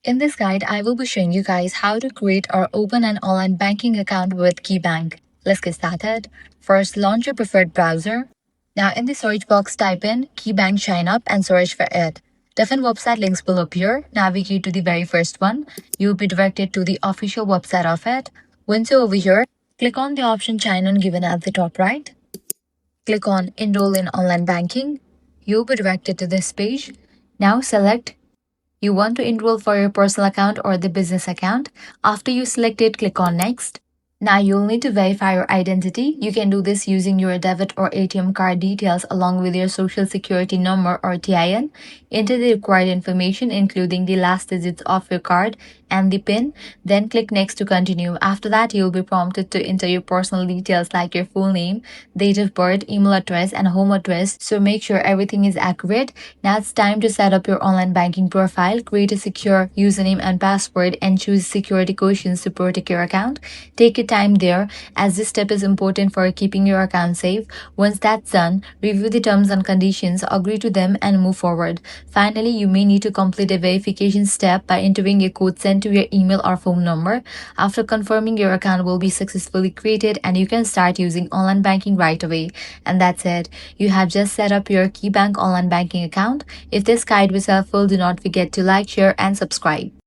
In this guide, I will be showing you guys how to create or open an online banking account with KeyBank. Let's get started. First, launch your preferred browser. Now in the search box, type in KeyBank sign up and search for it. Different website links will appear. Navigate to the very first one. You'll be directed to the official website of it. Once you're over here, click on the option sign on given at the top right. Click on Enroll in Online Banking. You'll be directed to this page. Now select you want to enroll for your personal account or the business account. After you select it, click on Next. Now you'll need to verify your identity. You can do this using your debit or ATM card details along with your social security number or TIN. Enter the required information including the last digits of your card and the PIN. Then click Next to continue. After that, you'll be prompted to enter your personal details like your full name, date of birth, email address, and home address. So make sure everything is accurate. Now it's time to set up your online banking profile. Create a secure username and password and choose security questions to protect your account. Take your time there as this step is important for keeping your account safe. Once that's done, review the terms and conditions, agree to them, and move forward. Finally, you may need to complete a verification step by entering a code sent to your email or phone number. After confirming, your account will be successfully created and you can start using online banking right away. And that's it. You have just set up your KeyBank online banking account. If this guide was helpful, do not forget to like, share, and subscribe.